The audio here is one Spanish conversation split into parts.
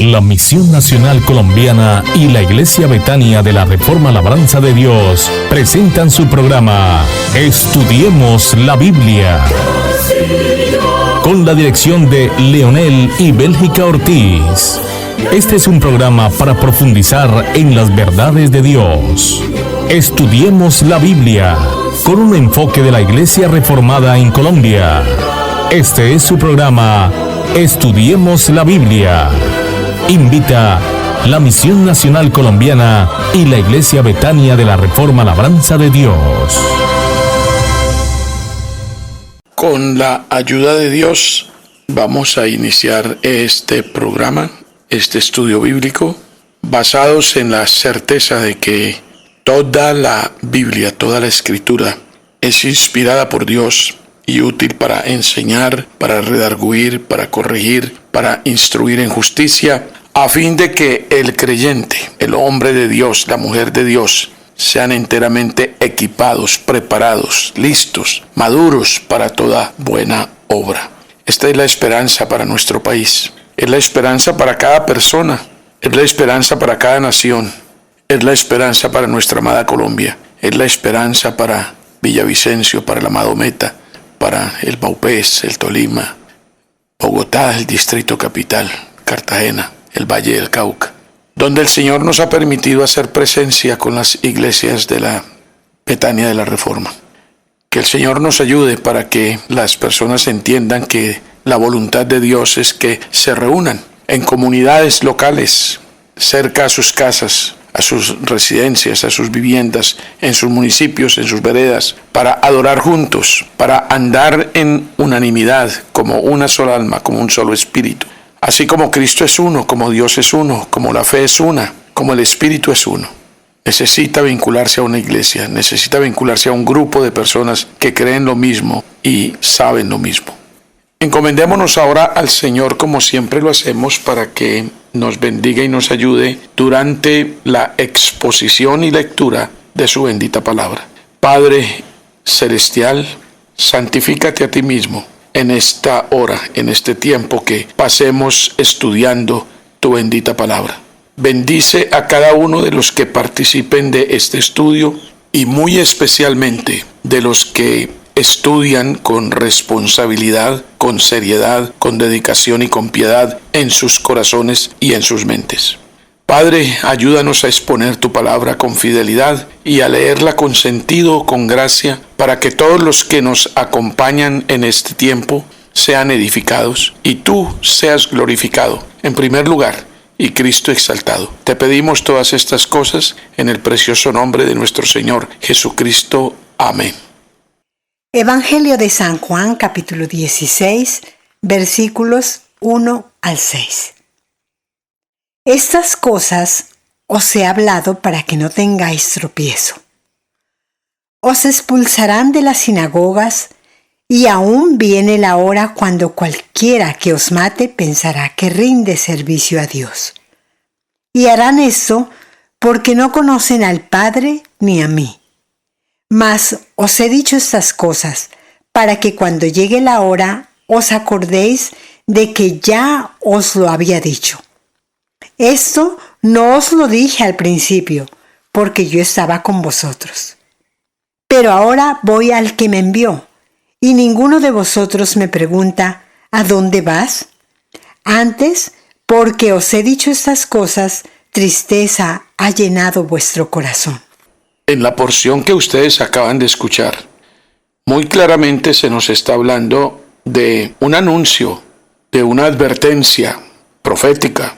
La Misión Nacional Colombiana y la Iglesia Betania de la Reforma Labranza de Dios presentan su programa Estudiemos la Biblia, con la dirección de Leonel y Bélgica Ortiz. Este es un programa para profundizar en las verdades de Dios. Estudiemos la Biblia, con un enfoque de la Iglesia Reformada en Colombia. Este es su programa Estudiemos la Biblia. Invita la Misión Nacional Colombiana y la Iglesia Betania de la Reforma Labranza de Dios. Con la ayuda de Dios vamos a iniciar este programa, este estudio bíblico, basados en la certeza de que toda la Biblia, toda la Escritura es inspirada por Dios y útil para enseñar, para redarguir, para corregir, para instruir en justicia, a fin de que el creyente, el hombre de Dios, la mujer de Dios, sean enteramente equipados, preparados, listos, maduros para toda buena obra. Esta es la esperanza para nuestro país, es la esperanza para cada persona, es la esperanza para cada nación, es la esperanza para nuestra amada Colombia, es la esperanza para Villavicencio, para el amado Meta, para el Vaupés, el Tolima, Bogotá, el Distrito Capital, Cartagena, el Valle del Cauca, donde el Señor nos ha permitido hacer presencia con las iglesias de la Betania de la Reforma. Que el Señor nos ayude para que las personas entiendan que la voluntad de Dios es que se reúnan en comunidades locales, cerca a sus casas, a sus residencias, a sus viviendas, en sus municipios, en sus veredas, para adorar juntos, para andar en unanimidad, como una sola alma, como un solo espíritu. Así como Cristo es uno, como Dios es uno, como la fe es una, como el Espíritu es uno. Necesita vincularse a una iglesia, necesita vincularse a un grupo de personas que creen lo mismo y saben lo mismo. Encomendémonos ahora al Señor como siempre lo hacemos para que nos bendiga y nos ayude durante la exposición y lectura de su bendita palabra. Padre celestial, santifícate a ti mismo en esta hora, en este tiempo que pasemos estudiando tu bendita palabra. Bendice a cada uno de los que participen de este estudio y muy especialmente de los que estudian con responsabilidad, con seriedad, con dedicación y con piedad en sus corazones y en sus mentes. Padre, ayúdanos a exponer tu palabra con fidelidad y a leerla con sentido, con gracia, para que todos los que nos acompañan en este tiempo sean edificados y tú seas glorificado en primer lugar y Cristo exaltado. Te pedimos todas estas cosas en el precioso nombre de nuestro Señor Jesucristo. Amén. Evangelio de San Juan, capítulo 16, versículos 1 al 6. Estas cosas os he hablado para que no tengáis tropiezo. Os expulsarán de las sinagogas, y aún viene la hora cuando cualquiera que os mate pensará que rinde servicio a Dios. Y harán esto porque no conocen al Padre ni a mí. Mas os he dicho estas cosas para que cuando llegue la hora os acordéis de que ya os lo había dicho. Esto no os lo dije al principio, porque yo estaba con vosotros. Pero ahora voy al que me envió, y ninguno de vosotros me pregunta, ¿a dónde vas? Antes, porque os he dicho estas cosas, tristeza ha llenado vuestro corazón. En la porción que ustedes acaban de escuchar, muy claramente se nos está hablando de un anuncio, de una advertencia profética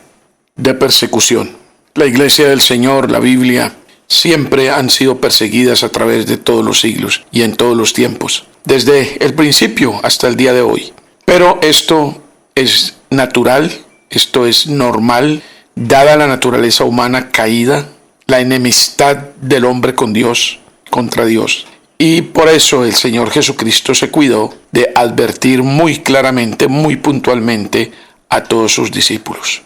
de persecución. La Iglesia del Señor, la Biblia, siempre han sido perseguidas a través de todos los siglos y en todos los tiempos, desde el principio hasta el día de hoy. Pero esto es natural, esto es normal, dada la naturaleza humana caída, la enemistad del hombre con Dios, contra Dios. Y por eso el Señor Jesucristo se cuidó de advertir muy claramente, muy puntualmente a todos sus discípulos.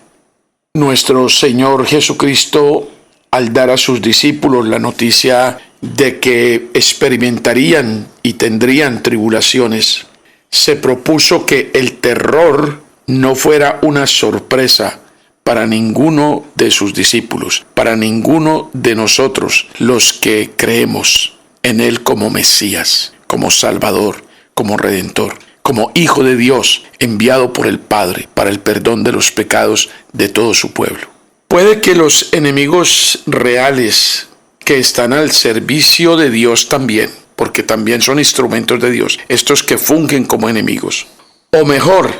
Nuestro Señor Jesucristo, al dar a sus discípulos la noticia de que experimentarían y tendrían tribulaciones, se propuso que el terror no fuera una sorpresa para ninguno de sus discípulos, para ninguno de nosotros, los que creemos en Él como Mesías, como Salvador, como Redentor, como Hijo de Dios, enviado por el Padre para el perdón de los pecados de todo su pueblo. Puede que los enemigos reales que están al servicio de Dios también, porque también son instrumentos de Dios, estos que fungen como enemigos, o mejor,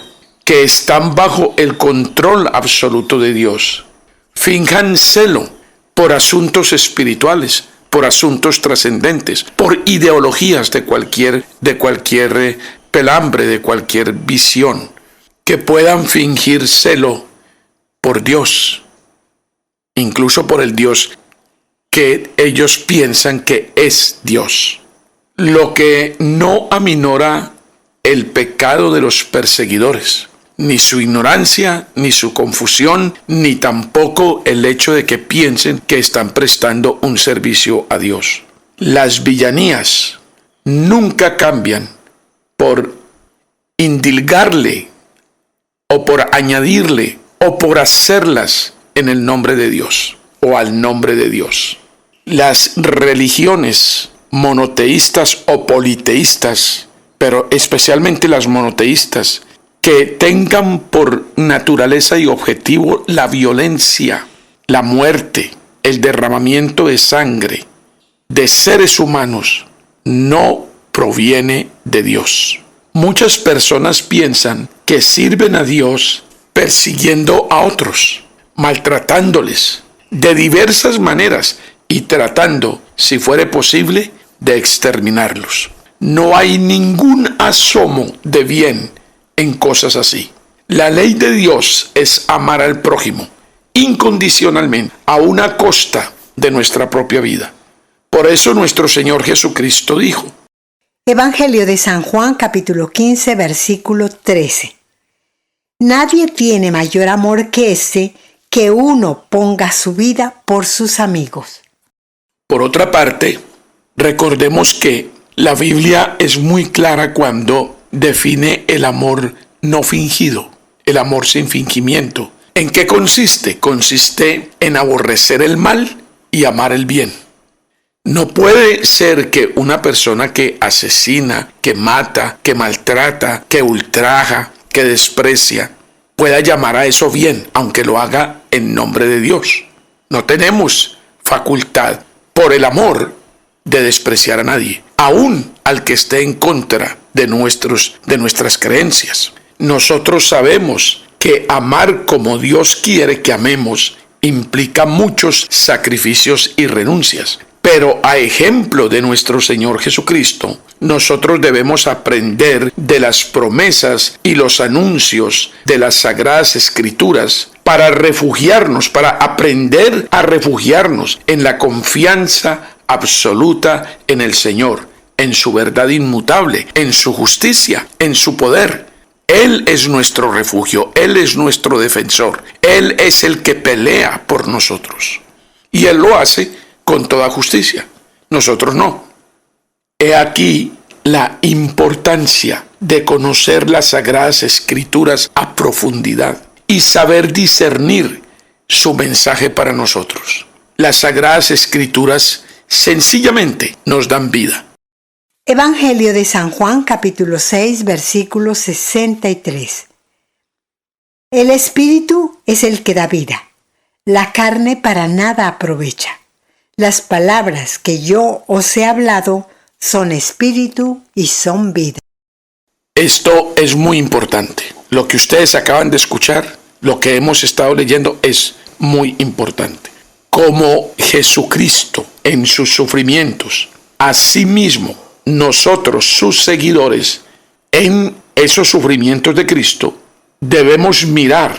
que están bajo el control absoluto de Dios, finjan celo por asuntos espirituales, por asuntos trascendentes, por ideologías de cualquier pelambre, de cualquier visión, que puedan fingir celo por Dios, incluso por el Dios que ellos piensan que es Dios. Lo que no aminora el pecado de los perseguidores, ni su ignorancia, ni su confusión, ni tampoco el hecho de que piensen que están prestando un servicio a Dios. Las villanías nunca cambian por indilgarle o por añadirle o por hacerlas en el nombre de Dios o al nombre de Dios. Las religiones monoteístas o politeístas, pero especialmente las monoteístas, que tengan por naturaleza y objetivo la violencia, la muerte, el derramamiento de sangre de seres humanos, no proviene de Dios. Muchas personas piensan que sirven a Dios persiguiendo a otros, maltratándoles de diversas maneras y tratando, si fuere posible, de exterminarlos. No hay ningún asomo de bien en cosas así. La ley de Dios es amar al prójimo incondicionalmente, a una costa de nuestra propia vida. Por eso nuestro Señor Jesucristo dijo: Evangelio de San Juan, capítulo 15, versículo 13. Nadie tiene mayor amor que este, que uno ponga su vida por sus amigos. Por otra parte, recordemos que la Biblia es muy clara cuando define el amor no fingido, el amor sin fingimiento. ¿En qué consiste? Consiste en aborrecer el mal y amar el bien. No puede ser que una persona que asesina, que mata, que maltrata, que ultraja, que desprecia, pueda llamar a eso bien, aunque lo haga en nombre de Dios. No tenemos facultad por el amor de despreciar a nadie, aún al que esté en contra de nuestras creencias. Nosotros sabemos que amar como Dios quiere que amemos implica muchos sacrificios y renuncias. Pero a ejemplo de nuestro Señor Jesucristo, nosotros debemos aprender de las promesas y los anuncios de las Sagradas Escrituras para refugiarnos, para aprender a refugiarnos en la confianza absoluta en el Señor, en su verdad inmutable, en su justicia, en su poder. Él es nuestro refugio, Él es nuestro defensor, Él es el que pelea por nosotros. Y Él lo hace con toda justicia. Nosotros no. He aquí la importancia de conocer las Sagradas Escrituras a profundidad y saber discernir su mensaje para nosotros. Las Sagradas Escrituras sencillamente nos dan vida. Evangelio de San Juan, capítulo 6, versículo 63. El Espíritu es el que da vida. La carne para nada aprovecha. Las palabras que yo os he hablado son espíritu y son vida. Esto es muy importante. Lo que ustedes acaban de escuchar, lo que hemos estado leyendo, es muy importante. Como Jesucristo en sus sufrimientos, asimismo nosotros, sus seguidores, en esos sufrimientos de Cristo, debemos mirar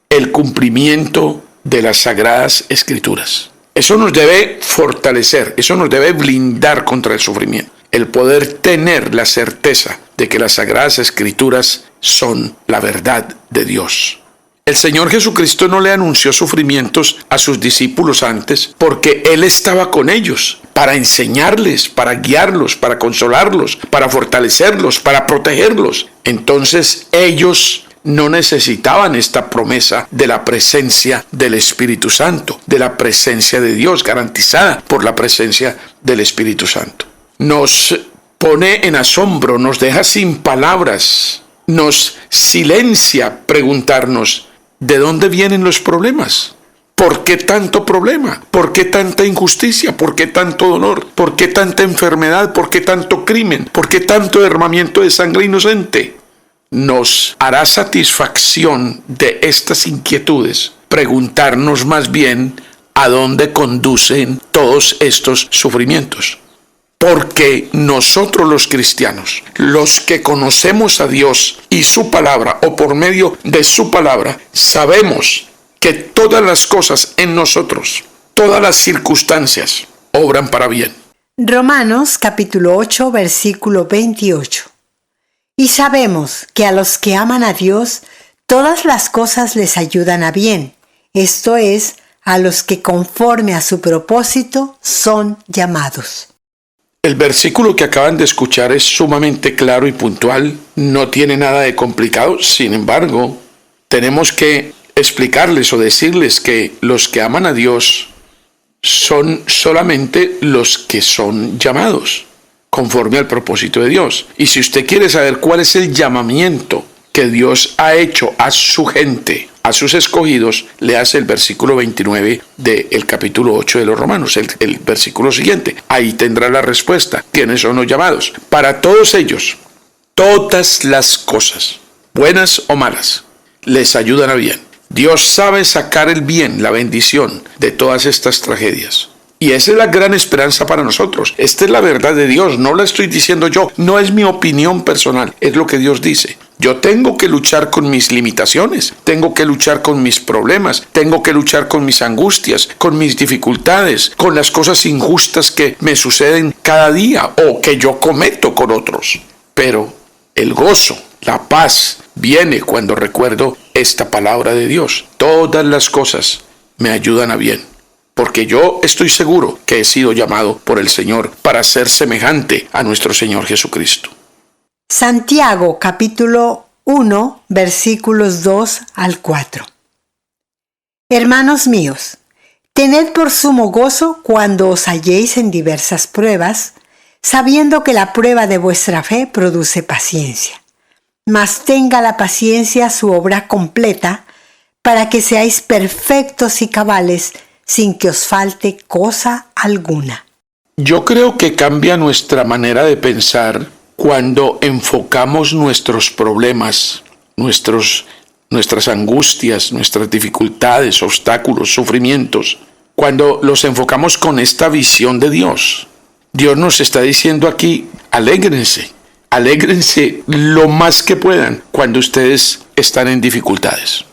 el cumplimiento de las Sagradas Escrituras. Eso nos debe fortalecer, eso nos debe blindar contra el sufrimiento. El poder tener la certeza de que las Sagradas Escrituras son la verdad de Dios. El Señor Jesucristo no le anunció sufrimientos a sus discípulos antes porque Él estaba con ellos para enseñarles, para guiarlos, para consolarlos, para fortalecerlos, para protegerlos. Entonces ellos no necesitaban esta promesa de la presencia del Espíritu Santo, de la presencia de Dios, garantizada por la presencia del Espíritu Santo. Nos pone en asombro, nos deja sin palabras, nos silencia preguntarnos, ¿de dónde vienen los problemas? ¿Por qué tanto problema? ¿Por qué tanta injusticia? ¿Por qué tanto dolor? ¿Por qué tanta enfermedad? ¿Por qué tanto crimen? ¿Por qué tanto derramamiento de sangre inocente? Nos hará satisfacción de estas inquietudes preguntarnos más bien a dónde conducen todos estos sufrimientos. Porque nosotros los cristianos, los que conocemos a Dios y su palabra, o por medio de su palabra, sabemos que todas las cosas en nosotros, todas las circunstancias, obran para bien. Romanos capítulo 8, versículo 28. Y sabemos que a los que aman a Dios, todas las cosas les ayudan a bien, esto es, a los que conforme a su propósito son llamados. El versículo que acaban de escuchar es sumamente claro y puntual, no tiene nada de complicado, sin embargo, tenemos que explicarles o decirles que los que aman a Dios son solamente los que son llamados, conforme al propósito de Dios. Y si usted quiere saber cuál es el llamamiento que Dios ha hecho a su gente, a sus escogidos, le hace el versículo 29 del capítulo 8 de los Romanos, el versículo siguiente. Ahí tendrá la respuesta. ¿Quiénes son los llamados? Para todos ellos, todas las cosas, buenas o malas, les ayudan a bien. Dios sabe sacar el bien, la bendición de todas estas tragedias. Y esa es la gran esperanza para nosotros. Esta es la verdad de Dios, no la estoy diciendo yo, no es mi opinión personal, es lo que Dios dice. Yo tengo que luchar con mis limitaciones, tengo que luchar con mis problemas, tengo que luchar con mis angustias, con mis dificultades, con las cosas injustas que me suceden cada día o que yo cometo con otros. Pero el gozo, la paz, viene cuando recuerdo esta palabra de Dios. Todas las cosas me ayudan a bien, porque yo estoy seguro que he sido llamado por el Señor para ser semejante a nuestro Señor Jesucristo. Santiago capítulo 1 versículos 2 al 4. Hermanos míos, tened por sumo gozo cuando os halléis en diversas pruebas, sabiendo que la prueba de vuestra fe produce paciencia. Mas tenga la paciencia su obra completa, para que seáis perfectos y cabales, sin que os falte cosa alguna. Yo creo que cambia nuestra manera de pensar cuando enfocamos nuestros problemas, nuestras angustias, nuestras dificultades, obstáculos, sufrimientos, cuando los enfocamos con esta visión de Dios. Dios nos está diciendo aquí, alégrense lo más que puedan cuando ustedes están en dificultades.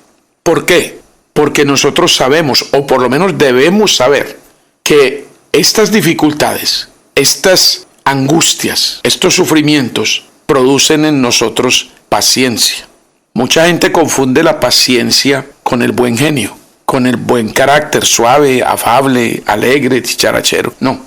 ¿Por qué? Porque nosotros sabemos, o por lo menos debemos saber, que estas dificultades, estas angustias, estos sufrimientos producen en nosotros paciencia. Mucha gente confunde la paciencia con el buen genio, con el buen carácter, suave, afable, alegre, dicharachero. No,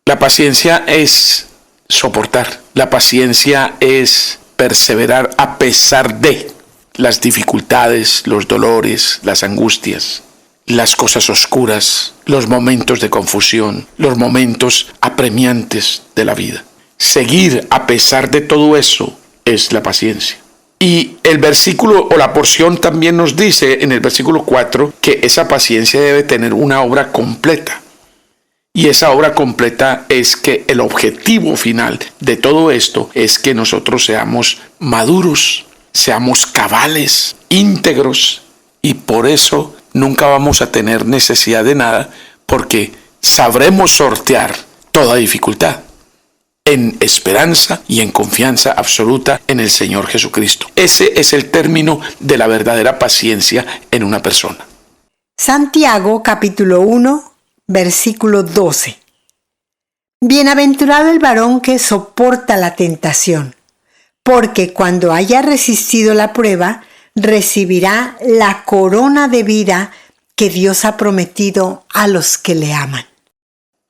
la paciencia es soportar, la paciencia es perseverar a pesar de las dificultades, los dolores, las angustias, las cosas oscuras, los momentos de confusión, los momentos apremiantes de la vida. Seguir a pesar de todo eso es la paciencia. Y el versículo o la porción también nos dice en el versículo 4 que esa paciencia debe tener una obra completa. Y esa obra completa es que el objetivo final de todo esto es que nosotros seamos maduros, seamos cabales, íntegros, y por eso nunca vamos a tener necesidad de nada, porque sabremos sortear toda dificultad en esperanza y en confianza absoluta en el Señor Jesucristo. Ese es el término de la verdadera paciencia en una persona. Santiago capítulo 1 versículo 12. Bienaventurado el varón que soporta la tentación, porque cuando haya resistido la prueba, recibirá la corona de vida que Dios ha prometido a los que le aman.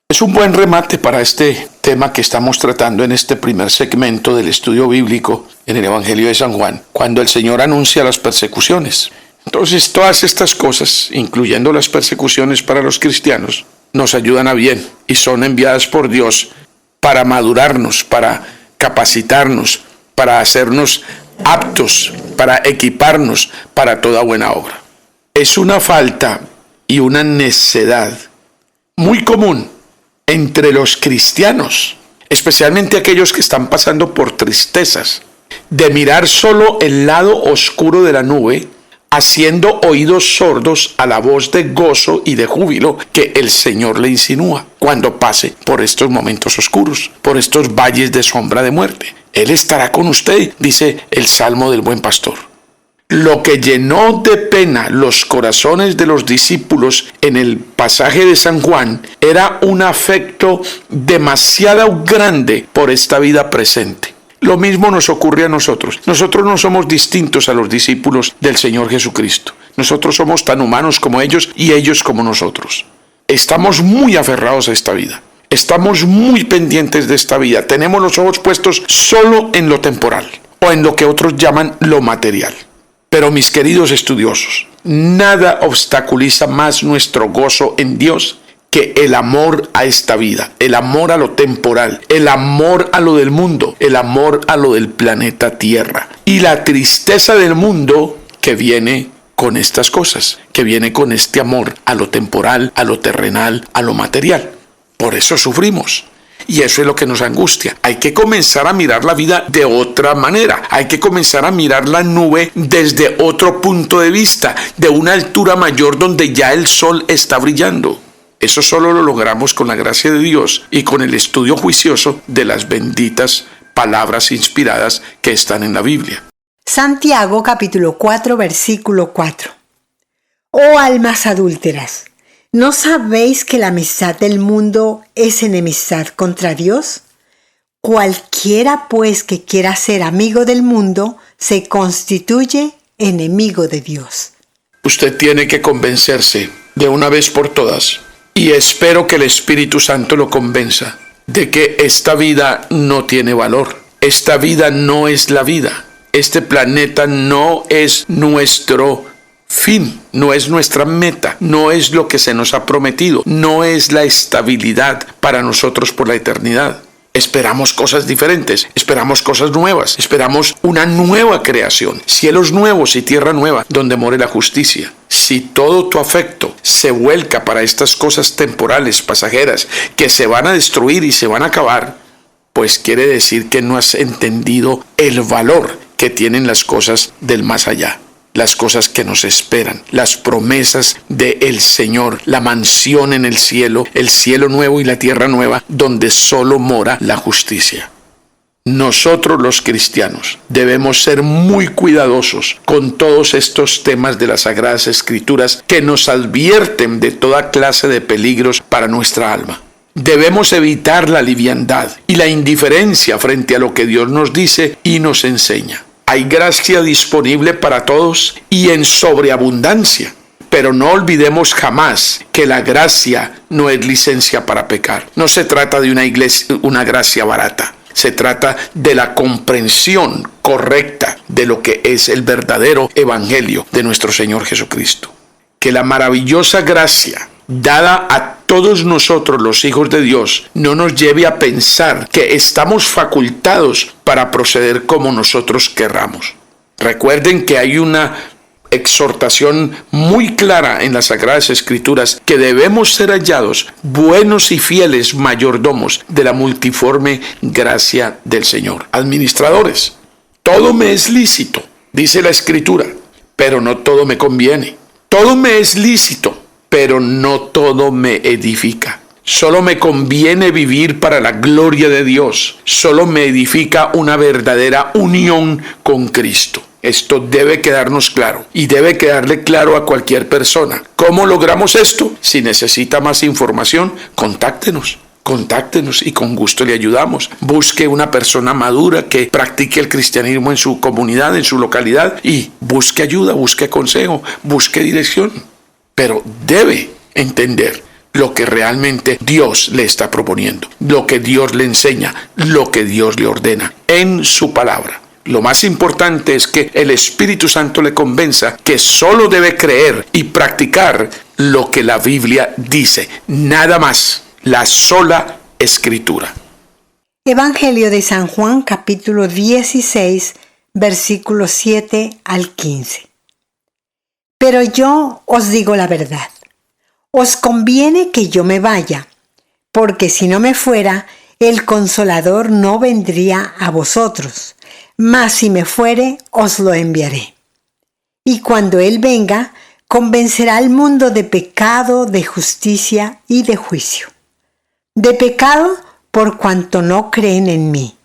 Es un buen remate para este tema que estamos tratando en este primer segmento del estudio bíblico en el Evangelio de San Juan, cuando el Señor anuncia las persecuciones. Entonces, todas estas cosas, incluyendo las persecuciones para los cristianos, nos ayudan a bien y son enviadas por Dios para madurarnos, para capacitarnos, para hacernos aptos, para equiparnos para toda buena obra. Es una falta y una necedad muy común entre los cristianos, especialmente aquellos que están pasando por tristezas, de mirar solo el lado oscuro de la nube, haciendo oídos sordos a la voz de gozo y de júbilo que el Señor le insinúa cuando pase por estos momentos oscuros, por estos valles de sombra de muerte. Él estará con usted, dice el Salmo del Buen Pastor. Lo que llenó de pena los corazones de los discípulos en el pasaje de San Juan era un afecto demasiado grande por esta vida presente. Lo mismo nos ocurre a nosotros. Nosotros no somos distintos a los discípulos del Señor Jesucristo. Nosotros somos tan humanos como ellos y ellos como nosotros. Estamos muy aferrados a esta vida. Estamos muy pendientes de esta vida. Tenemos los ojos puestos solo en lo temporal o en lo que otros llaman lo material. Pero mis queridos estudiosos, nada obstaculiza más nuestro gozo en Dios que el amor a esta vida, el amor a lo temporal, el amor a lo del mundo, el amor a lo del planeta Tierra y la tristeza del mundo que viene con estas cosas, que viene con este amor a lo temporal, a lo terrenal, a lo material. Por eso sufrimos. Y eso es lo que nos angustia. Hay que comenzar a mirar la vida de otra manera. Hay que comenzar a mirar la nube desde otro punto de vista, de una altura mayor donde ya el sol está brillando. Eso solo lo logramos con la gracia de Dios y con el estudio juicioso de las benditas palabras inspiradas que están en la Biblia. Santiago capítulo 4 versículo 4. Oh almas adúlteras, ¿no sabéis que la amistad del mundo es enemistad contra Dios? Cualquiera pues que quiera ser amigo del mundo se constituye enemigo de Dios. Usted tiene que convencerse de una vez por todas, y espero que el Espíritu Santo lo convenza, de que esta vida no tiene valor. Esta vida no es la vida. Este planeta no es nuestro fin, no es nuestra meta, no es lo que se nos ha prometido, no es la estabilidad para nosotros por la eternidad. Esperamos cosas diferentes, esperamos cosas nuevas, esperamos una nueva creación, cielos nuevos y tierra nueva, donde more la justicia. Si todo tu afecto se vuelca para estas cosas temporales, pasajeras, que se van a destruir y se van a acabar, pues quiere decir que no has entendido el valor que tienen las cosas del más allá. Las cosas que nos esperan, las promesas del Señor, la mansión en el cielo nuevo y la tierra nueva, donde solo mora la justicia. Nosotros los cristianos debemos ser muy cuidadosos con todos estos temas de las Sagradas Escrituras que nos advierten de toda clase de peligros para nuestra alma. Debemos evitar la liviandad y la indiferencia frente a lo que Dios nos dice y nos enseña. Hay gracia disponible para todos y en sobreabundancia, pero no olvidemos jamás que la gracia no es licencia para pecar. No se trata de una gracia barata, se trata de la comprensión correcta de lo que es el verdadero evangelio de nuestro Señor Jesucristo. Que la maravillosa gracia dada a todos nosotros los hijos de Dios no nos lleve a pensar que estamos facultados para proceder como nosotros querramos. Recuerden que hay una exhortación muy clara en las Sagradas Escrituras que debemos ser hallados buenos y fieles mayordomos de la multiforme gracia del Señor. Administradores, todo me es lícito, dice la Escritura, pero no todo me conviene. Todo me es lícito, pero no todo me edifica. Solo me conviene vivir para la gloria de Dios. Solo me edifica una verdadera unión con Cristo. Esto debe quedarnos claro y debe quedarle claro a cualquier persona. ¿Cómo logramos esto? Si necesita más información, contáctenos y con gusto le ayudamos. Busque una persona madura que practique el cristianismo en su comunidad, en su localidad y busque ayuda, busque consejo, busque dirección. Pero debe entender lo que realmente Dios le está proponiendo, lo que Dios le enseña, lo que Dios le ordena en su palabra. Lo más importante es que el Espíritu Santo le convenza que solo debe creer y practicar lo que la Biblia dice, nada más, la sola Escritura. Evangelio de San Juan, capítulo 16, versículos 7 al 15. Pero yo os digo la verdad. Os conviene que yo me vaya, porque si no me fuera, el Consolador no vendría a vosotros, mas si me fuere, os lo enviaré. Y cuando Él venga, convencerá al mundo de pecado, de justicia y de juicio. De pecado, por cuanto no creen en mí.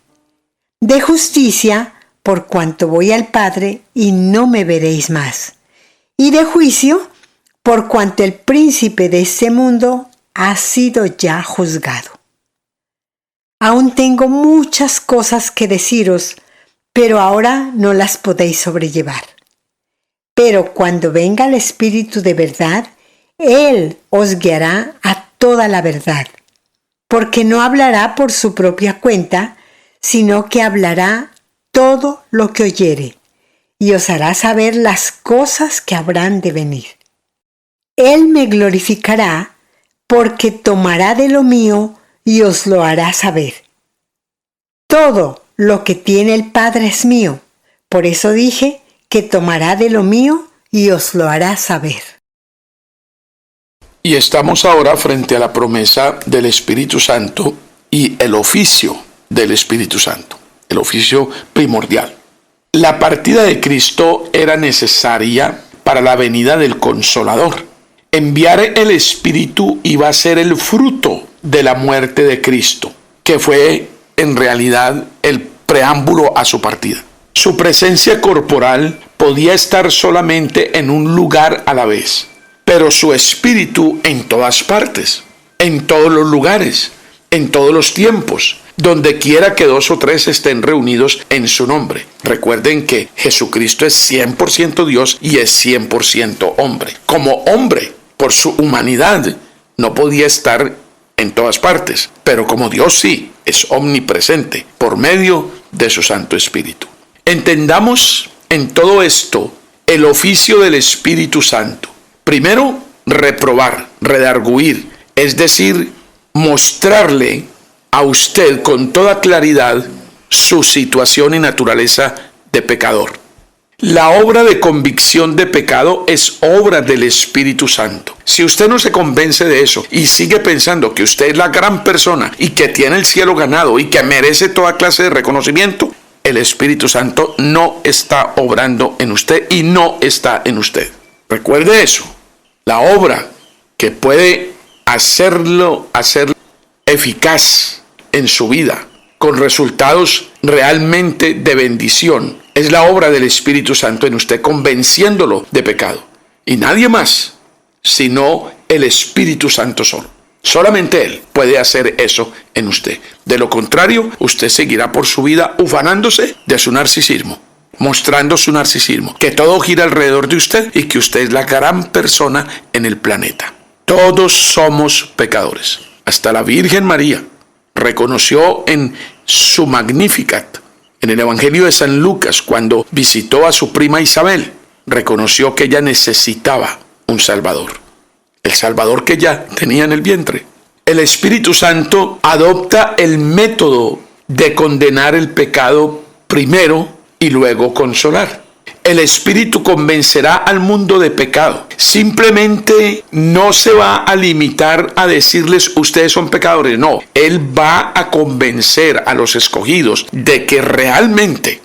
De justicia, por cuanto voy al Padre y no me veréis más. Y de juicio, por cuanto el príncipe de este mundo ha sido ya juzgado. Aún tengo muchas cosas que deciros, pero ahora no las podéis sobrellevar. Pero cuando venga el Espíritu de verdad, Él os guiará a toda la verdad, porque no hablará por su propia cuenta, sino que hablará todo lo que oyere, y os hará saber las cosas que habrán de venir. Él me glorificará, porque tomará de lo mío y os lo hará saber. Todo lo que tiene el Padre es mío, por eso dije que tomará de lo mío y os lo hará saber. Y estamos ahora frente a la promesa del Espíritu Santo y el oficio del Espíritu Santo, el oficio primordial. La partida de Cristo era necesaria para la venida del Consolador. Enviar el Espíritu iba a ser el fruto de la muerte de Cristo, que fue en realidad el preámbulo a su partida. Su presencia corporal podía estar solamente en un lugar a la vez, pero su espíritu en todas partes, en todos los lugares, en todos los tiempos, donde quiera que 2 o 3 estén reunidos en su nombre. Recuerden que Jesucristo es 100% Dios y es 100% hombre. Como hombre, por su humanidad, no podía estar en todas partes, pero como Dios sí, es omnipresente por medio de su Santo Espíritu. Entendamos en todo esto el oficio del Espíritu Santo. Primero, reprobar, redarguir, es decir, mostrarle a usted con toda claridad su situación y naturaleza de pecador. La obra de convicción de pecado es obra del Espíritu Santo. Si usted no se convence de eso y sigue pensando que usted es la gran persona y que tiene el cielo ganado y que merece toda clase de reconocimiento, el Espíritu Santo no está obrando en usted y no está en usted. Recuerde eso. La obra que puede hacerlo eficaz en su vida, con resultados realmente de bendición, es la obra del Espíritu Santo en usted, convenciéndolo de pecado. Y nadie más, sino el Espíritu Santo solo. Solamente Él puede hacer eso en usted. De lo contrario, usted seguirá por su vida ufanándose de su narcisismo, mostrando su narcisismo, que todo gira alrededor de usted y que usted es la gran persona en el planeta. Todos somos pecadores. Hasta la Virgen María reconoció en su Magnificat, en el Evangelio de San Lucas, cuando visitó a su prima Isabel, reconoció que ella necesitaba un Salvador. El Salvador que ella tenía en el vientre. El Espíritu Santo adopta el método de condenar el pecado primero y luego consolar. El Espíritu convencerá al mundo de pecado. Simplemente no se va a limitar a decirles ustedes son pecadores. No, Él va a convencer a los escogidos de que realmente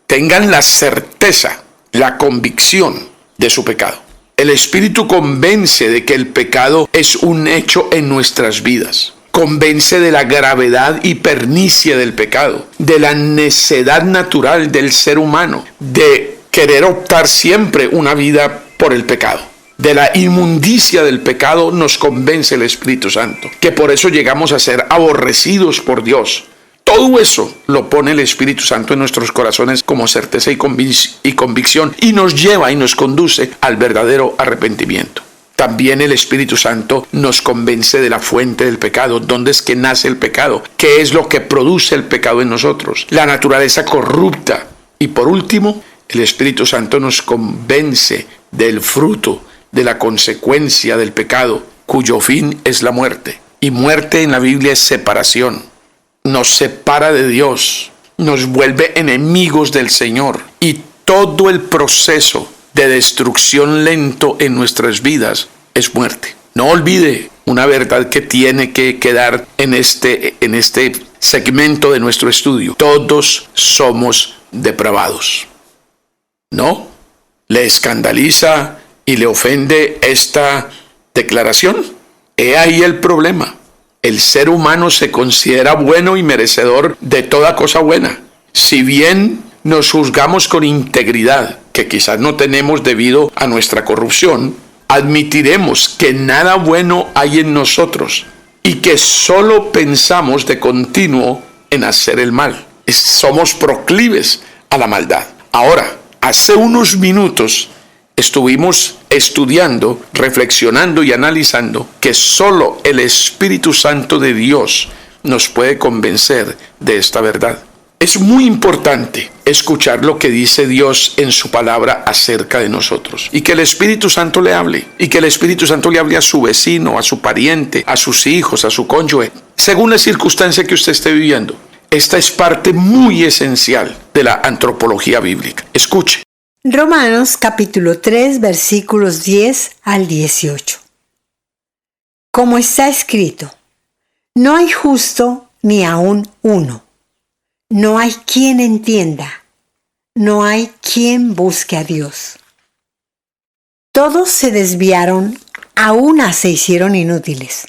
tengan la certeza, la convicción de su pecado. El Espíritu convence de que el pecado es un hecho en nuestras vidas. Convence de la gravedad y pernicia del pecado, de la necedad natural del ser humano, de querer optar siempre una vida por el pecado. De la inmundicia del pecado nos convence el Espíritu Santo, que por eso llegamos a ser aborrecidos por Dios. Todo eso lo pone el Espíritu Santo en nuestros corazones como certeza y convicción y nos lleva y nos conduce al verdadero arrepentimiento. También el Espíritu Santo nos convence de la fuente del pecado. ¿Dónde es que nace el pecado? ¿Qué es lo que produce el pecado en nosotros? La naturaleza corrupta. Y por último, el Espíritu Santo nos convence del fruto, de la consecuencia del pecado, cuyo fin es la muerte. Y muerte en la Biblia es separación. Nos separa de Dios, nos vuelve enemigos del Señor. Y todo el proceso de destrucción lento en nuestras vidas es muerte. No olvide una verdad que tiene que quedar en este segmento de nuestro estudio. Todos somos depravados. ¿No? ¿Le escandaliza y le ofende esta declaración? He ahí el problema. El ser humano se considera bueno y merecedor de toda cosa buena. Si bien nos juzgamos con integridad, que quizás no tenemos debido a nuestra corrupción, admitiremos que nada bueno hay en nosotros y que solo pensamos de continuo en hacer el mal. Somos proclives a la maldad. Ahora, hace unos minutos estuvimos estudiando, reflexionando y analizando que solo el Espíritu Santo de Dios nos puede convencer de esta verdad. Es muy importante escuchar lo que dice Dios en su palabra acerca de nosotros. Y que el Espíritu Santo le hable. Y que el Espíritu Santo le hable a su vecino, a su pariente, a sus hijos, a su cónyuge, según la circunstancia que usted esté viviendo. Esta es parte muy esencial de la antropología bíblica. Escuche. Romanos capítulo 3, versículos 10 al 18. Como está escrito, no hay justo ni aun uno. No hay quien entienda, no hay quien busque a Dios. Todos se desviaron, a una se hicieron inútiles.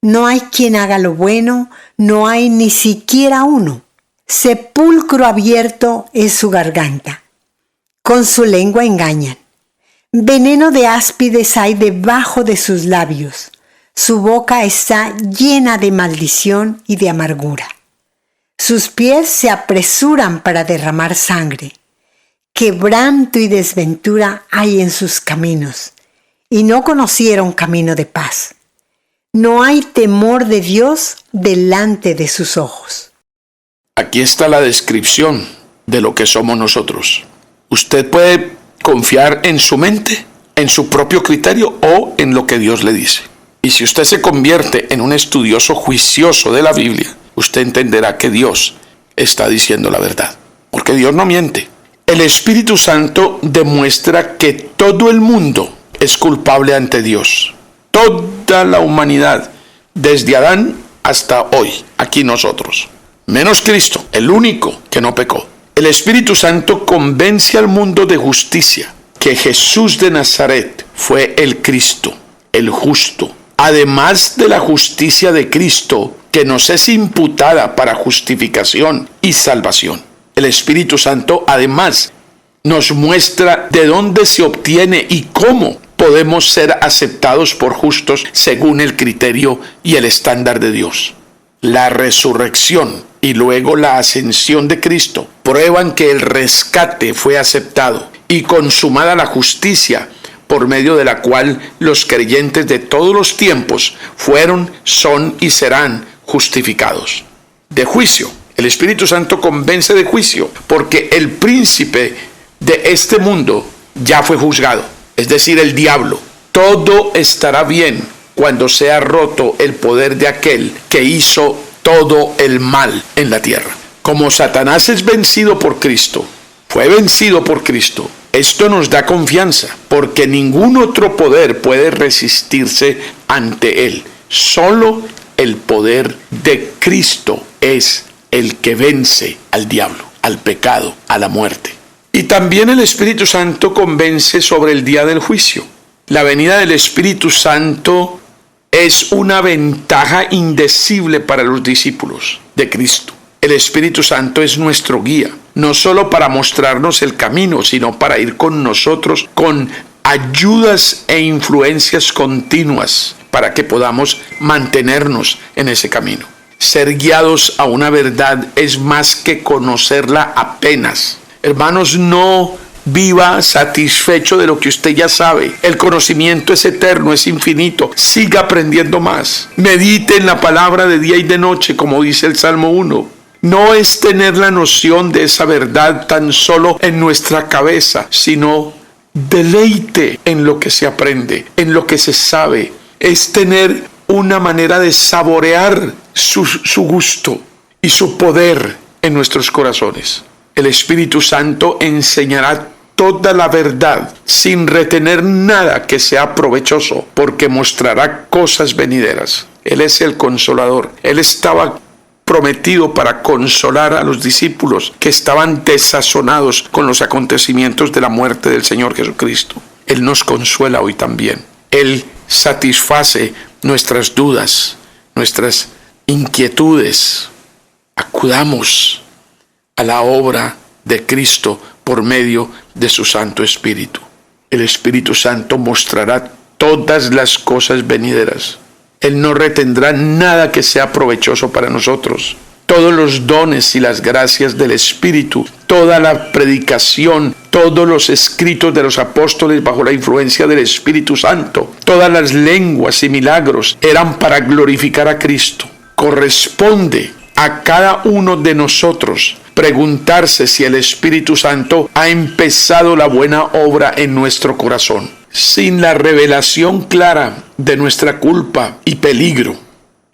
No hay quien haga lo bueno, no hay ni siquiera uno. Sepulcro abierto es su garganta. Con su lengua engañan. Veneno de áspides hay debajo de sus labios. Su boca está llena de maldición y de amargura. Sus pies se apresuran para derramar sangre. Quebranto y desventura hay en sus caminos, y no conocieron camino de paz. No hay temor de Dios delante de sus ojos. Aquí está la descripción de lo que somos nosotros. Usted puede confiar en su mente, en su propio criterio o en lo que Dios le dice. Y si usted se convierte en un estudioso juicioso de la Biblia, usted entenderá que Dios está diciendo la verdad, porque Dios no miente. El Espíritu Santo demuestra que todo el mundo es culpable ante Dios. Toda la humanidad, desde Adán hasta hoy, aquí nosotros. Menos Cristo, el único que no pecó. El Espíritu Santo convence al mundo de justicia, que Jesús de Nazaret fue el Cristo, el justo. Además de la justicia de Cristo, que nos es imputada para justificación y salvación. El Espíritu Santo además nos muestra de dónde se obtiene y cómo podemos ser aceptados por justos según el criterio y el estándar de Dios. La resurrección y luego la ascensión de Cristo prueban que el rescate fue aceptado y consumada la justicia, por medio de la cual los creyentes de todos los tiempos fueron, son y serán justificados. De juicio. El Espíritu Santo convence de juicio, porque el príncipe de este mundo ya fue juzgado, es decir, el diablo. Todo estará bien cuando sea roto el poder de aquel que hizo todo el mal en la tierra. Como Satanás es vencido por Cristo, fue vencido por Cristo, esto nos da confianza, porque ningún otro poder puede resistirse ante él. Solo el poder de Cristo es el que vence al diablo, al pecado, a la muerte. Y también el Espíritu Santo convence sobre el día del juicio. La venida del Espíritu Santo es una ventaja indecible para los discípulos de Cristo. El Espíritu Santo es nuestro guía, no solo para mostrarnos el camino, sino para ir con nosotros con ayudas e influencias continuas para que podamos mantenernos en ese camino. Ser guiados a una verdad es más que conocerla apenas. Hermanos, no Viva satisfecho de lo que usted ya sabe. El conocimiento es eterno, es infinito. Siga aprendiendo más. Medite en la palabra de día y de noche, como dice el Salmo 1. No es tener la noción de esa verdad tan solo en nuestra cabeza, sino deleite en lo que se aprende, en lo que se sabe. Es tener una manera de saborear su gusto y su poder en nuestros corazones. El Espíritu Santo enseñará toda la verdad sin retener nada que sea provechoso, porque mostrará cosas venideras. Él es el consolador. Él estaba prometido para consolar a los discípulos que estaban desazonados con los acontecimientos de la muerte del Señor Jesucristo. Él nos consuela hoy también. Él satisface nuestras dudas, nuestras inquietudes. Acudamos a la obra de Cristo por medio de su Santo Espíritu. El Espíritu Santo mostrará todas las cosas venideras. Él no retendrá nada que sea provechoso para nosotros. Todos los dones y las gracias del Espíritu, toda la predicación, todos los escritos de los apóstoles bajo la influencia del Espíritu Santo, todas las lenguas y milagros eran para glorificar a Cristo. Corresponde a cada uno de nosotros preguntarse si el Espíritu Santo ha empezado la buena obra en nuestro corazón. Sin la revelación clara de nuestra culpa y peligro,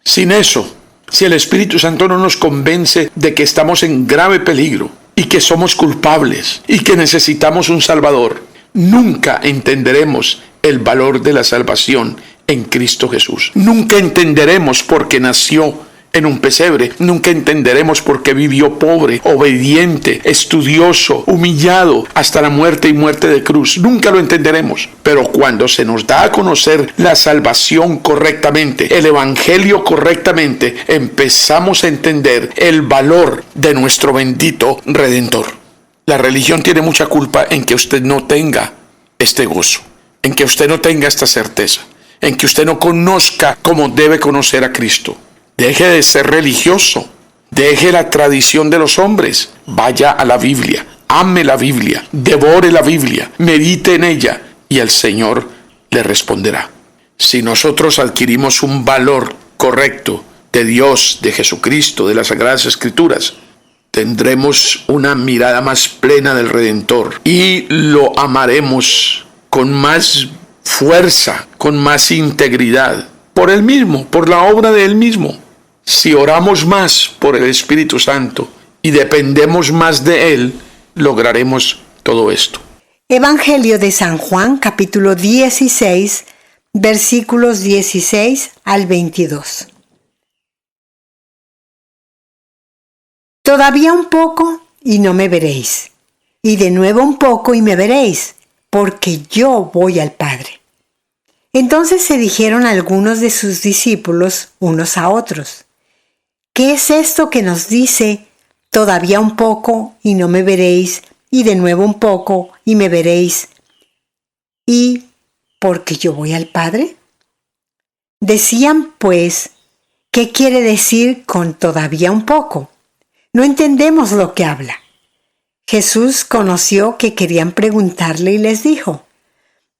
sin eso, si el Espíritu Santo no nos convence de que estamos en grave peligro y que somos culpables y que necesitamos un Salvador, nunca entenderemos el valor de la salvación en Cristo Jesús. Nunca entenderemos por qué nació en un pesebre. Nunca entenderemos por qué vivió pobre, obediente, estudioso, humillado hasta la muerte y muerte de cruz. Nunca lo entenderemos. Pero cuando se nos da a conocer la salvación correctamente, el evangelio correctamente, empezamos a entender el valor de nuestro bendito Redentor. La religión tiene mucha culpa en que usted no tenga este gozo, en que usted no tenga esta certeza, en que usted no conozca como debe conocer a Cristo. Deje de ser religioso, deje la tradición de los hombres, vaya a la Biblia, ame la Biblia, devore la Biblia, medite en ella y el Señor le responderá. Si nosotros adquirimos un valor correcto de Dios, de Jesucristo, de las Sagradas Escrituras, tendremos una mirada más plena del Redentor y lo amaremos con más fuerza, con más integridad, por Él mismo, por la obra de Él mismo. Si oramos más por el Espíritu Santo y dependemos más de Él, lograremos todo esto. Evangelio de San Juan, capítulo 16, versículos 16 al 22. Todavía un poco y no me veréis, y de nuevo un poco y me veréis, porque yo voy al Padre. Entonces se dijeron algunos de sus discípulos unos a otros: ¿qué es esto que nos dice, todavía un poco y no me veréis, y de nuevo un poco y me veréis, y porque yo voy al Padre? Decían pues, ¿qué quiere decir con todavía un poco? No entendemos lo que habla. Jesús conoció que querían preguntarle y les dijo: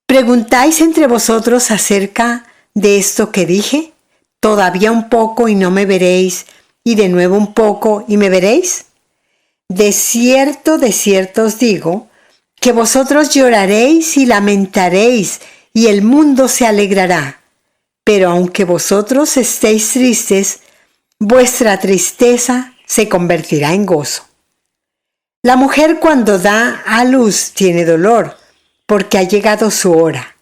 ¿preguntáis entre vosotros acerca de esto que dije? ¿Todavía un poco y no me veréis, y de nuevo un poco y me veréis? De cierto os digo, que vosotros lloraréis y lamentaréis, y el mundo se alegrará. Pero aunque vosotros estéis tristes, vuestra tristeza se convertirá en gozo. La mujer cuando da a luz tiene dolor, porque ha llegado su hora.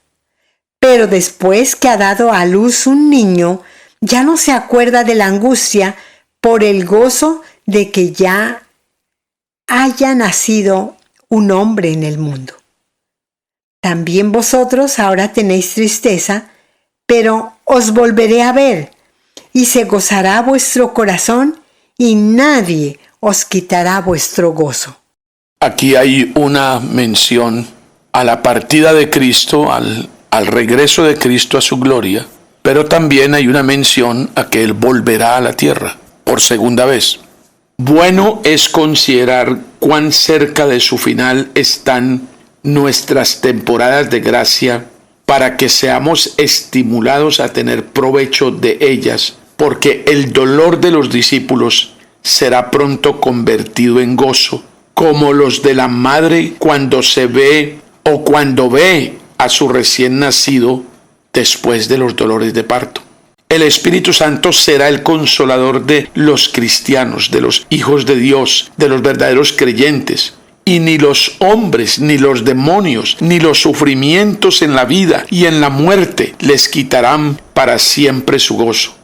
Pero después que ha dado a luz un niño, ya no se acuerda de la angustia por el gozo de que ya haya nacido un hombre en el mundo. También vosotros ahora tenéis tristeza, pero os volveré a ver, y se gozará vuestro corazón, y nadie os quitará vuestro gozo. Aquí hay una mención a la partida de Cristo, al regreso de Cristo a su gloria, pero también hay una mención a que Él volverá a la tierra por segunda vez. Bueno es considerar cuán cerca de su final están nuestras temporadas de gracia para que seamos estimulados a tener provecho de ellas, porque el dolor de los discípulos será pronto convertido en gozo, como los de la madre cuando ve a su recién nacido después de los dolores de parto. El Espíritu Santo será el consolador de los cristianos, de los hijos de Dios, de los verdaderos creyentes. Y ni los hombres, ni los demonios, ni los sufrimientos en la vida y en la muerte les quitarán para siempre su gozo.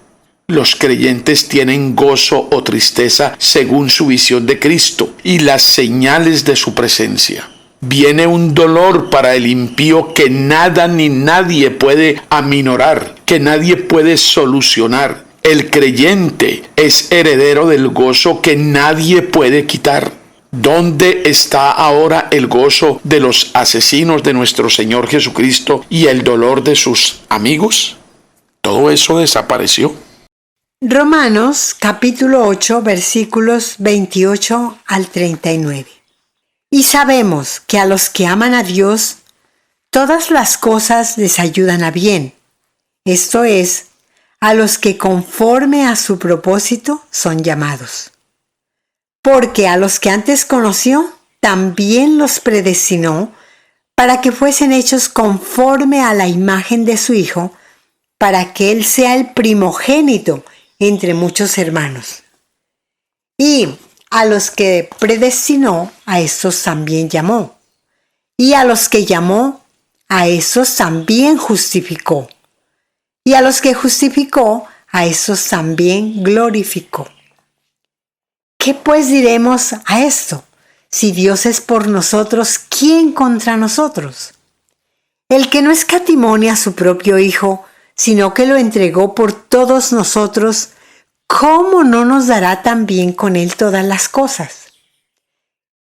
Los creyentes tienen gozo o tristeza según su visión de Cristo y las señales de su presencia. Viene un dolor para el impío que nada ni nadie puede aminorar, que nadie puede solucionar. El creyente es heredero del gozo que nadie puede quitar. ¿Dónde está ahora el gozo de los asesinos de nuestro Señor Jesucristo y el dolor de sus amigos? Todo eso desapareció. Romanos capítulo 8 versículos 28 al 39. Y sabemos que a los que aman a Dios, todas las cosas les ayudan a bien. Esto es, a los que conforme a su propósito son llamados. Porque a los que antes conoció, también los predestinó para que fuesen hechos conforme a la imagen de su Hijo, para que Él sea el primogénito entre muchos hermanos. Y a los que predestinó, a estos también llamó. Y a los que llamó, a esos también justificó. Y a los que justificó, a esos también glorificó. ¿Qué pues diremos a esto? Si Dios es por nosotros, ¿quién contra nosotros? El que no escatimó a su propio Hijo, sino que lo entregó por todos nosotros, ¿cómo no nos dará también con Él todas las cosas?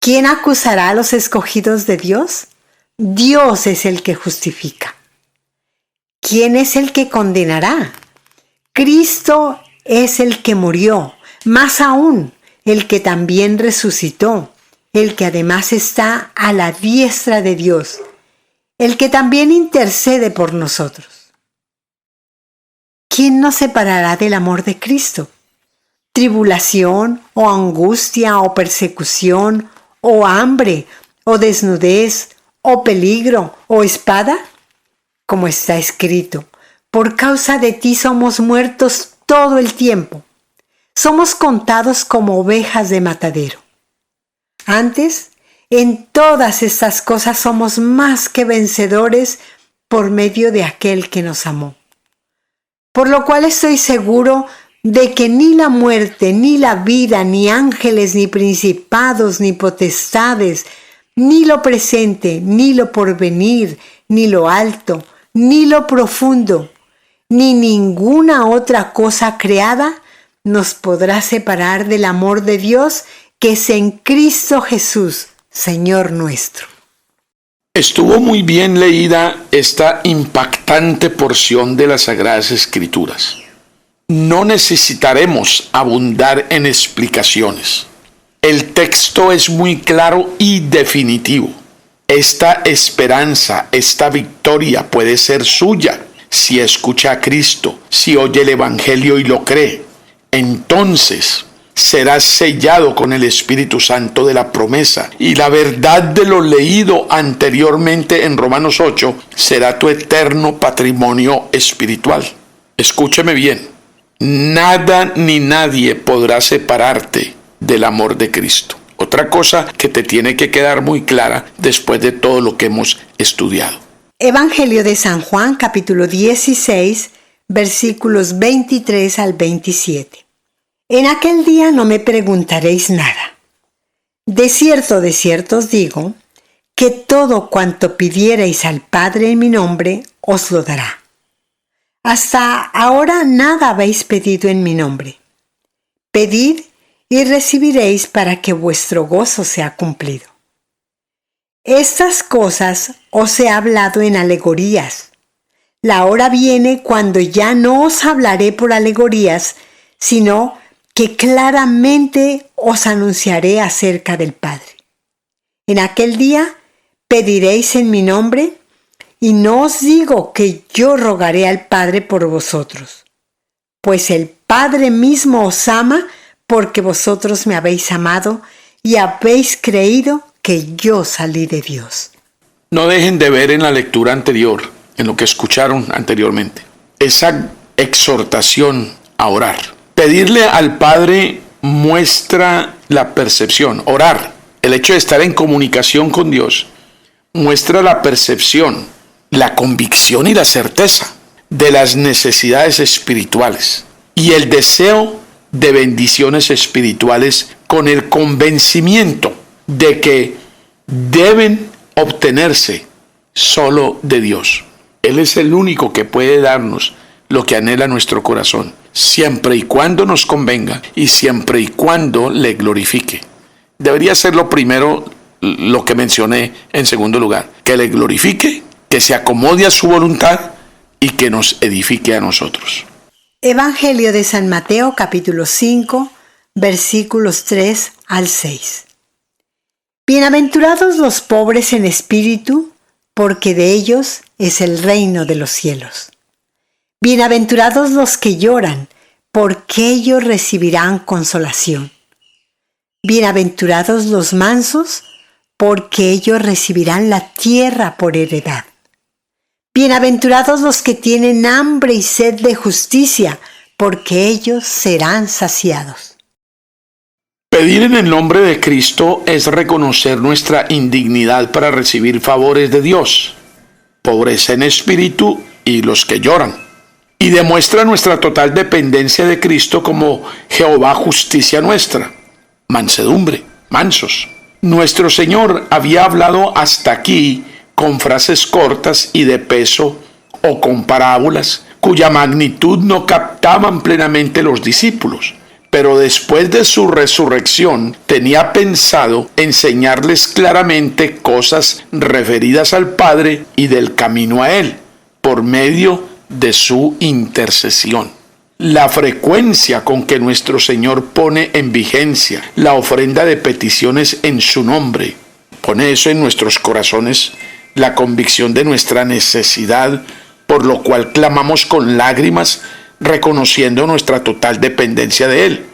¿Quién acusará a los escogidos de Dios? Dios es el que justifica. ¿Quién es el que condenará? Cristo es el que murió, más aún, el que también resucitó, el que además está a la diestra de Dios, el que también intercede por nosotros. ¿Quién nos separará del amor de Cristo? ¿Tribulación, o angustia, o persecución, o hambre, o desnudez, o peligro, o espada? Como está escrito, por causa de ti somos muertos todo el tiempo. Somos contados como ovejas de matadero. Antes, en todas estas cosas somos más que vencedores por medio de aquel que nos amó. Por lo cual estoy seguro de que ni la muerte, ni la vida, ni ángeles, ni principados, ni potestades, ni lo presente, ni lo porvenir, ni lo alto, ni lo profundo, ni ninguna otra cosa creada nos podrá separar del amor de Dios que es en Cristo Jesús, Señor nuestro. Estuvo muy bien leída esta impactante porción de las Sagradas Escrituras. No necesitaremos abundar en explicaciones. El texto es muy claro y definitivo. Esta esperanza, esta victoria puede ser suya si escucha a Cristo, si oye el Evangelio y lo cree. Entonces serás sellado con el Espíritu Santo de la promesa, y la verdad de lo leído anteriormente en Romanos 8 será tu eterno patrimonio espiritual. Escúcheme bien, nada ni nadie podrá separarte del amor de Cristo. Otra cosa que te tiene que quedar muy clara después de todo lo que hemos estudiado. Evangelio de San Juan, capítulo 16, versículos 23 al 27. En aquel día no me preguntaréis nada. De cierto os digo, que todo cuanto pidiereis al Padre en mi nombre, os lo dará. Hasta ahora nada habéis pedido en mi nombre. Pedid y recibiréis para que vuestro gozo sea cumplido. Estas cosas os he hablado en alegorías. La hora viene cuando ya no os hablaré por alegorías, sino que claramente os anunciaré acerca del Padre. En aquel día pediréis en mi nombre, y no os digo que yo rogaré al Padre por vosotros, pues el Padre mismo os ama porque vosotros me habéis amado y habéis creído que yo salí de Dios. No dejen de ver en la lectura anterior, en lo que escucharon anteriormente, esa exhortación a orar. Pedirle al Padre muestra la percepción. Orar, el hecho de estar en comunicación con Dios, muestra la percepción, la convicción y la certeza de las necesidades espirituales y el deseo de bendiciones espirituales con el convencimiento de que deben obtenerse solo de Dios. Él es el único que puede darnos lo que anhela nuestro corazón, siempre y cuando nos convenga y siempre y cuando le glorifique. Debería ser lo primero, lo que mencioné en segundo lugar, que le glorifique, que se acomode a su voluntad y que nos edifique a nosotros. Evangelio de San Mateo, capítulo 5, versículos 3 al 6. Bienaventurados los pobres en espíritu, porque de ellos es el reino de los cielos. Bienaventurados los que lloran, porque ellos recibirán consolación. Bienaventurados los mansos, porque ellos recibirán la tierra por heredad. Bienaventurados los que tienen hambre y sed de justicia, porque ellos serán saciados. Pedir en el nombre de Cristo es reconocer nuestra indignidad para recibir favores de Dios, pobreza en espíritu y los que lloran, y demuestra nuestra total dependencia de Cristo como Jehová justicia nuestra, mansedumbre, mansos. Nuestro Señor había hablado hasta aquí con frases cortas y de peso o con parábolas cuya magnitud no captaban plenamente los discípulos. Pero después de su resurrección tenía pensado enseñarles claramente cosas referidas al Padre y del camino a Él, por medio de su intercesión. La frecuencia con que nuestro Señor pone en vigencia la ofrenda de peticiones en su nombre, pone eso en nuestros corazones, la convicción de nuestra necesidad, por lo cual clamamos con lágrimas, reconociendo nuestra total dependencia de Él.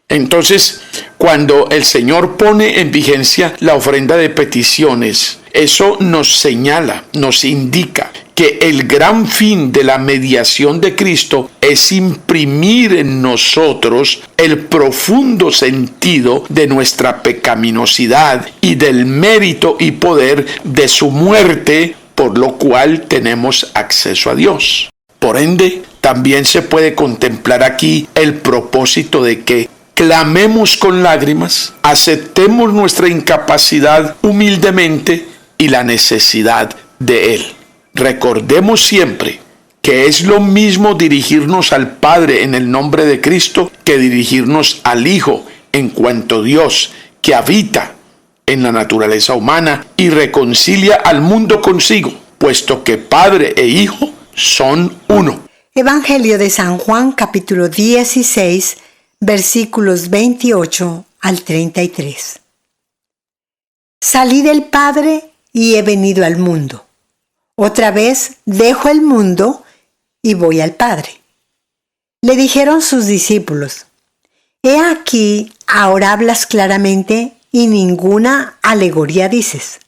Entonces, cuando el Señor pone en vigencia la ofrenda de peticiones, eso nos señala, nos indica que el gran fin de la mediación de Cristo es imprimir en nosotros el profundo sentido de nuestra pecaminosidad y del mérito y poder de su muerte, por lo cual tenemos acceso a Dios. Por ende, también se puede contemplar aquí el propósito de que clamemos con lágrimas, aceptemos nuestra incapacidad humildemente y la necesidad de Él. Recordemos siempre que es lo mismo dirigirnos al Padre en el nombre de Cristo que dirigirnos al Hijo en cuanto Dios, que habita en la naturaleza humana y reconcilia al mundo consigo, puesto que Padre e Hijo son uno. Evangelio de San Juan, capítulo 16, versículos 28 al 33. Salí del Padre y he venido al mundo. Otra vez dejo el mundo y voy al Padre. Le dijeron sus discípulos: He aquí, ahora hablas claramente y ninguna alegoría dices.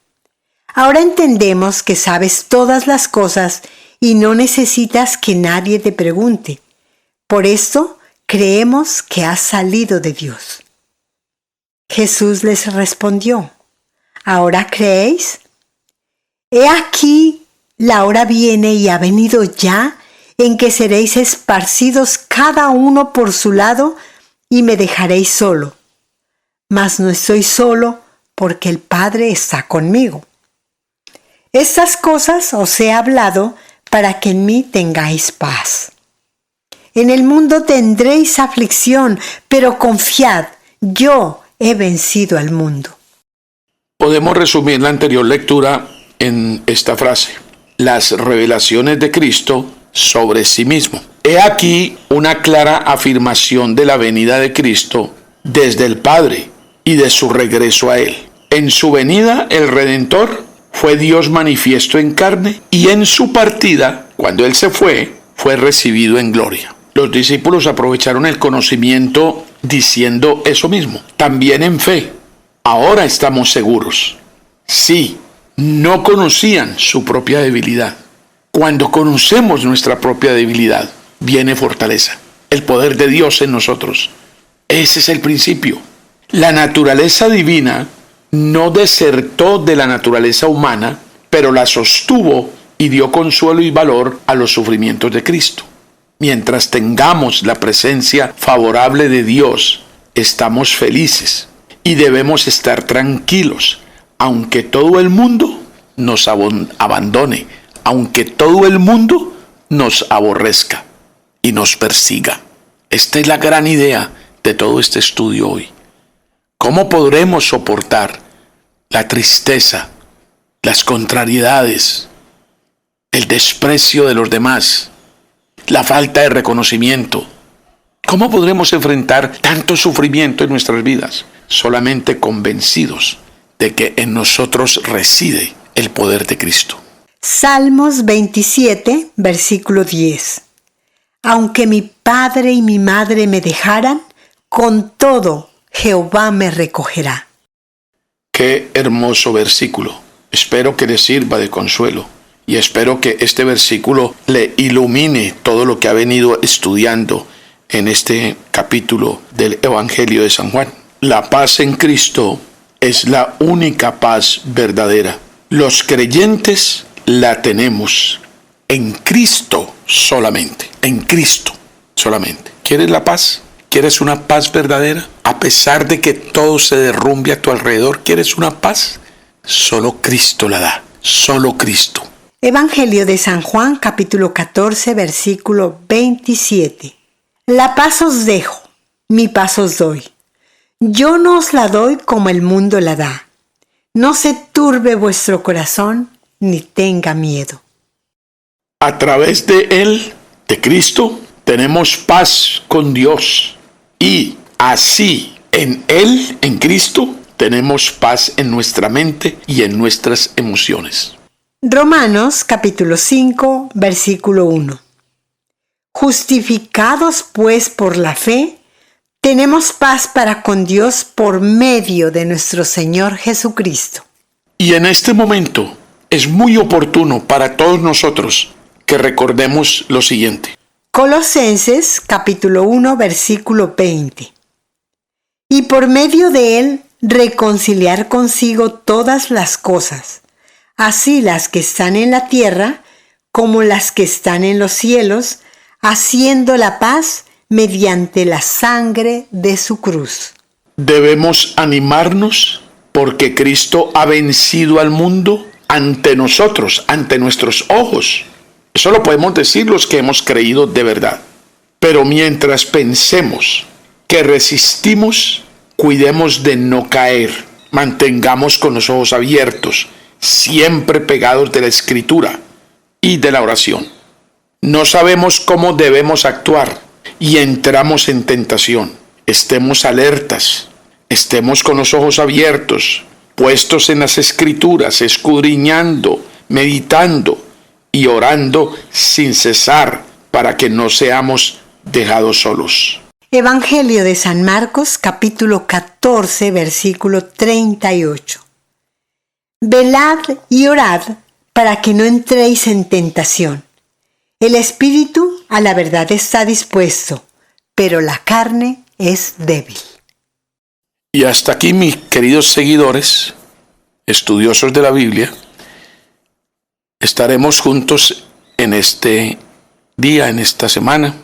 Ahora entendemos que sabes todas las cosas y no necesitas que nadie te pregunte. Por esto creemos que has salido de Dios. Jesús les respondió: ¿Ahora creéis? He aquí, la hora viene y ha venido ya en que seréis esparcidos cada uno por su lado y me dejaréis solo. Mas no estoy solo porque el Padre está conmigo. Estas cosas os he hablado para que en mí tengáis paz. En el mundo tendréis aflicción, pero confiad, yo he vencido al mundo. Podemos resumir la anterior lectura en esta frase: las revelaciones de Cristo sobre sí mismo. He aquí una clara afirmación de la venida de Cristo desde el Padre y de su regreso a Él. En su venida, el Redentor fue Dios manifiesto en carne, y en su partida, cuando Él se fue recibido en gloria. Los discípulos aprovecharon el conocimiento diciendo eso mismo, también en fe. Ahora estamos seguros. Sí, no conocían su propia debilidad. Cuando conocemos nuestra propia debilidad, viene fortaleza, el poder de Dios en nosotros. Ese es el principio. La naturaleza divina no desertó de la naturaleza humana, pero la sostuvo y dio consuelo y valor a los sufrimientos de Cristo. Mientras tengamos la presencia favorable de Dios, estamos felices y debemos estar tranquilos, aunque todo el mundo nos abandone, aunque todo el mundo nos aborrezca y nos persiga. Esta es la gran idea de todo este estudio hoy. ¿Cómo podremos soportar la tristeza, las contrariedades, el desprecio de los demás, la falta de reconocimiento? ¿Cómo podremos enfrentar tanto sufrimiento en nuestras vidas? Solamente convencidos de que en nosotros reside el poder de Cristo. Salmos 27, versículo 10. Aunque mi padre y mi madre me dejaran, con todo Jehová me recogerá. Qué hermoso versículo. Espero que le sirva de consuelo y espero que este versículo le ilumine todo lo que ha venido estudiando en este capítulo del Evangelio de San Juan. La paz en Cristo es la única paz verdadera. Los creyentes la tenemos en Cristo solamente. En Cristo solamente. ¿Quieres la paz? ¿Quieres una paz verdadera? A pesar de que todo se derrumbe a tu alrededor, ¿quieres una paz? Solo Cristo la da. Solo Cristo. Evangelio de San Juan, capítulo 14, versículo 27. La paz os dejo, mi paz os doy. Yo no os la doy como el mundo la da. No se turbe vuestro corazón, ni tenga miedo. A través de Él, de Cristo, tenemos paz con Dios. Y así, en Él, en Cristo, tenemos paz en nuestra mente y en nuestras emociones. Romanos, capítulo 5, versículo 1. Justificados pues por la fe, tenemos paz para con Dios por medio de nuestro Señor Jesucristo. Y en este momento es muy oportuno para todos nosotros que recordemos lo siguiente. Colosenses capítulo 1 versículo 20. Y por medio de él reconciliar consigo todas las cosas, así las que están en la tierra como las que están en los cielos, haciendo la paz mediante la sangre de su cruz. Debemos animarnos porque Cristo ha vencido al mundo ante nosotros, ante nuestros ojos. Eso lo podemos decir los que hemos creído de verdad. Pero mientras pensemos que resistimos, cuidemos de no caer. Mantengamos con los ojos abiertos, siempre pegados de la Escritura y de la oración. No sabemos cómo debemos actuar y entramos en tentación. Estemos alertas, estemos con los ojos abiertos, puestos en las Escrituras, escudriñando, meditando y orando sin cesar para que no seamos dejados solos. Evangelio de San Marcos, capítulo 14, versículo 38. Velad y orad para que no entréis en tentación. El espíritu a la verdad está dispuesto, pero la carne es débil. Y hasta aquí, mis queridos seguidores, estudiosos de la Biblia, estaremos juntos en este día, en esta semana.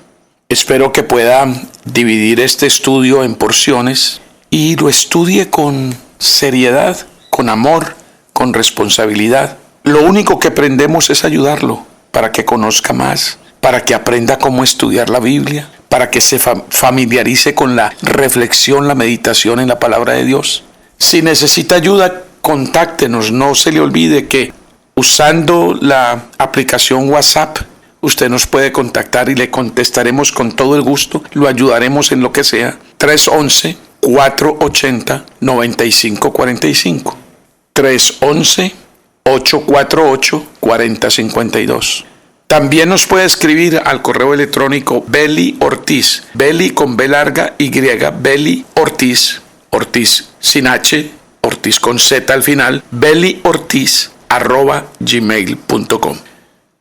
Espero que pueda dividir este estudio en porciones y lo estudie con seriedad, con amor, con responsabilidad. Lo único que aprendemos es ayudarlo para que conozca más, para que aprenda cómo estudiar la Biblia, para que se familiarice con la reflexión, la meditación en la palabra de Dios. Si necesita ayuda, contáctenos. No se le olvide que usando la aplicación WhatsApp, usted nos puede contactar y le contestaremos con todo el gusto. Lo ayudaremos en lo que sea. 311-480-9545. 848-4052. También nos puede escribir al correo electrónico Beli Ortiz, Beli con B larga Y, Beli Ortiz, Ortiz sin H, Ortiz con Z al final, beliortiz@gmail.com.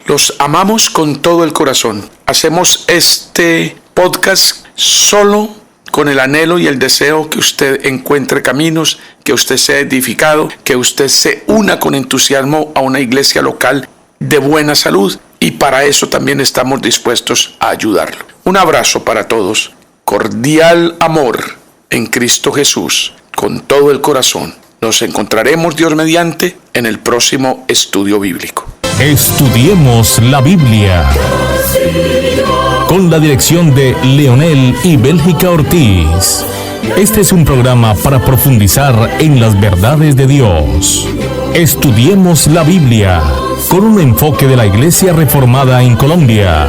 Los amamos con todo el corazón. Hacemos este podcast solo con el anhelo y el deseo que usted encuentre caminos, que usted sea edificado, que usted se una con entusiasmo a una iglesia local de buena salud, y para eso también estamos dispuestos a ayudarlo. Un abrazo para todos, cordial amor en Cristo Jesús, con todo el corazón. Nos encontraremos, Dios mediante, en el próximo estudio bíblico. Estudiemos la Biblia, con la dirección de Leonel y Bélgica Ortiz. Este es un programa para profundizar en las verdades de Dios. Estudiemos la Biblia, con un enfoque de la Iglesia Reformada en Colombia.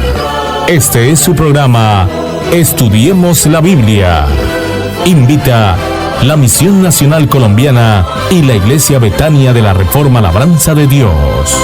Este es su programa, Estudiemos la Biblia. Invita la Misión Nacional Colombiana y la Iglesia Betania de la Reforma Labranza de Dios.